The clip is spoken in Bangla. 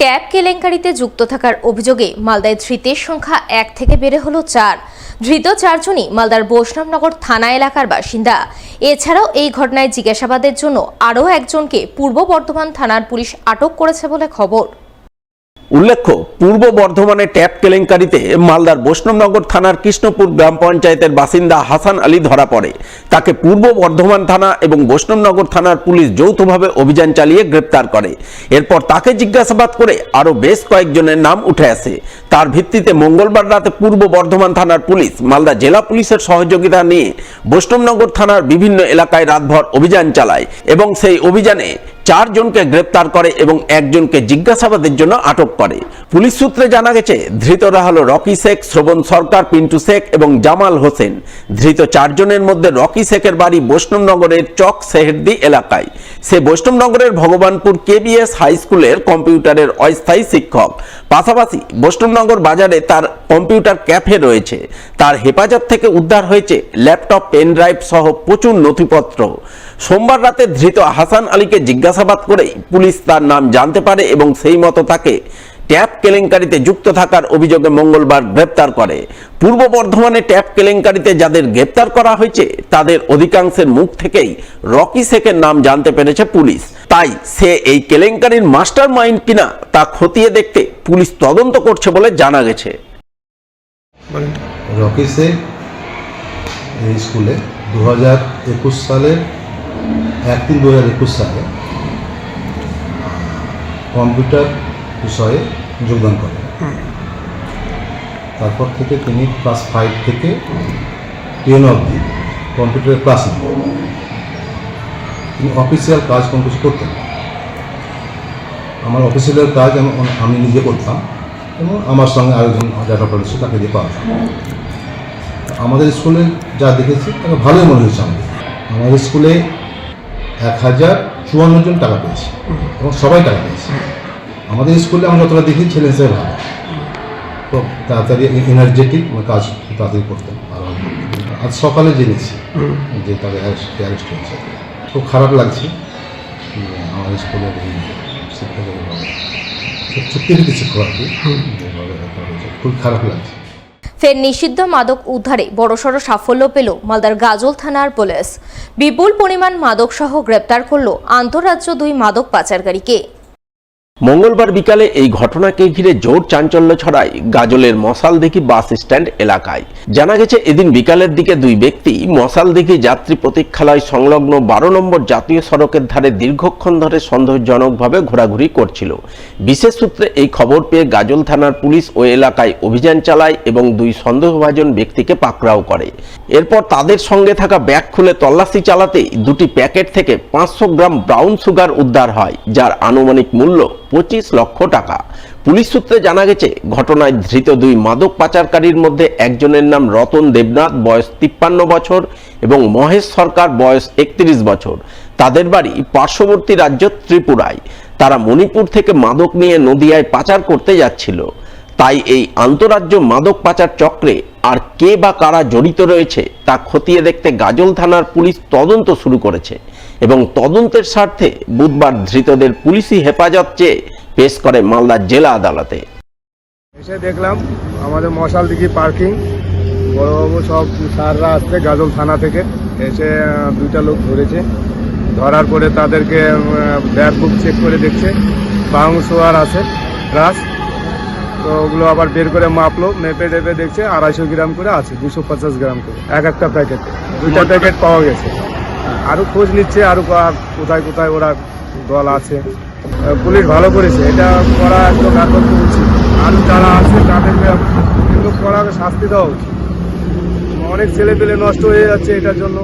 ট্যাব কেলেঙ্কারিতে যুক্ত থাকার অভিযোগে মালদায় ধৃতের সংখ্যা 1 থেকে বেড়ে হলো 4। ধৃত 4 জনই মালদার বৈষ্ণবনগর থানা এলাকার বাসিন্দা। এছাড়াও এই ঘটনায় জিজ্ঞাসাবাদের জন্য আরও একজনকে পূর্ব বর্ধমান থানার পুলিশ আটক করেছে বলে খবর। উল্লেখ্য, পূর্ব বর্ধমানে ট্যাব কেলেঙ্কারিতে মালদার বৈষ্ণবনগর থানার কৃষ্ণপুর গ্রাম পঞ্চায়েতের বাসিন্দা হাসান আলী ধরা পড়ে। তাকে পূর্ব বর্ধমান থানা এবং বৈষ্ণবনগর থানার পুলিশ যৌথভাবে অভিযান চালিয়ে গ্রেপ্তার করে। এরপর তাকে জিজ্ঞাসাবাদ করে আরও বেশ কয়েকজনের নাম উঠে আসে। তার ভিত্তিতে মঙ্গলবার রাতে পূর্ব বর্ধমান থানার পুলিশ মালদা জেলা পুলিশের সহযোগিতা নিয়ে বৈষ্ণবনগর থানার বিভিন্ন এলাকায় রাতভর অভিযান চালায় এবং সেই অভিযানে 4 জনকে গ্রেপ্তার করে এবং একজনকে জিজ্ঞাসাবাদের জন্য আটক করে। পুলিশ সূত্রে জানা গেছে, ধৃতরা হলো রকি শেখ, শ্রবণ সরকার, পিন্টু শেখ এবং জামাল হোসেন। ধৃত 4 জনের মধ্যে রকি শেখের বাড়ি বৈষ্ণবনগরের চক সেহেরদি এলাকায়। সে বৈষ্ণবনগরের ভগবানপুর কেবিএস হাই স্কুলের কম্পিউটারের অস্থায়ী শিক্ষক। পাশাপাশি বৈষ্ণবনগর বাজারে তার কম্পিউটার ক্যাফে রয়েছে। তার হেফাজত থেকে উদ্ধার হয়েছে ল্যাপটপ, পেন ড্রাইভ সহ প্রচুর নথিপত্র। সোমবার রাতে ধৃত হাসান আলীকে জিজ্ঞাসাবাদ করেই পুলিশ তার নাম জানতে পারে এবং সেই মতো তাকে ট্যাব কেলেঙ্কারিতে যুক্ত থাকার অভিযোগে মঙ্গলবার গ্রেপ্তার করে। পূর্ব বর্ধমানে ট্যাব কেলেঙ্কারিতে যাদের গ্রেপ্তার করা হয়েছে তাদের অধিকাংশের মুখ থেকেই রকি শেখের নাম জানতে পেরেছে পুলিশ। তাই সে এই কেলেঙ্কারির মাস্টার মাইন্ড কিনা তা খতিয়ে দেখতে পুলিশ তদন্ত করছে বলে জানা গেছে। রকি শেখ এই স্কুলে 2021 সালের 1/3/2021 সালে কম্পিউটার বিষয়ে যোগদান করেন। তারপর থেকে তিনি ক্লাস 5 থেকে 10 অবধি কম্পিউটারের ক্লাস নিতেন। তিনি অফিসিয়াল কাজ কোনো কিছু করতেন। আমার অফিসিয়াল কাজ আমি নিজে করতাম এবং আমার সঙ্গে আরেকজন ডাটা অপারেটর তাকে দিয়ে পাঠাতাম। আমাদের স্কুলে যা দেখেছি তাকে ভালোই মনে হয়েছে। আমাদের স্কুলে 1054 জন টাকা পেয়েছে এবং সবাই টাকা পেয়েছে। আমাদের স্কুলে আমরা যতটা দেখি ছেলে হিসেবে ভালো, তো তাড়াতাড়ি এনার্জেটিক কাজ তাড়াতাড়ি করতেন। আর আজ সকালে জেনেছি যে তাদের অ্যারেস্ট হয়েছে। খুব খারাপ লাগছে আমাদের স্কুলের এই শিক্ষকের সত্যি শিক্ষক আর কি, খুব খারাপ লাগছে। ফের নিষিদ্ধ মাদক উদ্ধারে বড়সড় সাফল্য পেল মালদার গাজল থানার পুলিশ। বিপুল পরিমাণ মাদক সহ গ্রেপ্তার করল আন্তঃরাজ্য 2 মাদক পাচারকারীকে। মঙ্গলবার বিকালে এই ঘটনাকে ঘিরে জোর চাঞ্চল্য ছড়ায় গাজলের মশালদিঘি বাস স্ট্যান্ড এলাকায়। জানা গেছে, এদিন বিকালের দিকে 2 ব্যক্তি মশালদিঘি যাত্রী প্রতীক্ষালয় সংলগ্ন 12 নম্বর জাতীয় সড়কের ধারে দীর্ঘক্ষণ ধরে সন্দেহজনকভাবে ঘোরাঘুরি করছিল। বিশেষ সূত্রে এই খবর পেয়ে গাজল থানার পুলিশ ওই এলাকায় অভিযান চালায় এবং 2 সন্দেহভাজন ব্যক্তিকে পাকড়াও করে। এরপর তাদের সঙ্গে থাকা ব্যাগ খুলে তল্লাশি চালাতেই 2টি প্যাকেট থেকে 500 গ্রাম ব্রাউন সুগার উদ্ধার হয়, যার আনুমানিক মূল্য 25 লক্ষ টাকা। পুলিশ সূত্রে জানা গেছে, ঘটনায় ধৃত 2 মাদক পাচারকারীর মধ্যে একজনের নাম রতন দেবনাথ, বয়স 53 বছর এবং মহেশ সরকার, বয়স 31 বছর। তাদের বাড়ি পার্শ্ববর্তী রাজ্য ত্রিপুরায়। তারা মণিপুর থেকে মাদক নিয়ে নদিয়ায় পাচার করতে যাচ্ছিল। তাই এই আন্তঃরাজ্য মাদক পাচার চক্রে আর কে বা কারা জড়িত রয়েছে তা খতিয়ে দেখতে গাজল থানার পুলিশ তদন্ত শুরু করেছে এবং তদন্তের স্বার্থে বুধবার ধৃতদের পুলিশি হেফাজত চেয়ে পেশ করে মালদা জেলা আদালতে। এসে দেখলাম আমাদের মশালদিঘি পার্কিং, বড়বাবু সব স্যাররা আসছে গাজল থানা থেকে, এসে 2টা লোক ধরেছে। ধরার পরে তাদেরকে ব্যাগ বুক চেক করে দেখছে, ব্রাউন সুগার আছে প্লাস, তো ওগুলো আবার বের করে মাপলো, মেপে টেপে দেখছে 250 গ্রাম করে আছে, 250 গ্রাম করে একটা প্যাকেটে। 2টা প্যাকেট পাওয়া গেছে। আরও খোঁজ নিচ্ছে, আরও কোথায় কোথায় ওরা দল আছে। পুলিশ ভালো করেছে, এটা করা একদম একান্ত উচিত। আর যারা আছে তাদেরকে কিন্তু করা শাস্তি দেওয়া উচিত। অনেক ছেলে পেলে নষ্ট হয়ে যাচ্ছে এটার জন্য।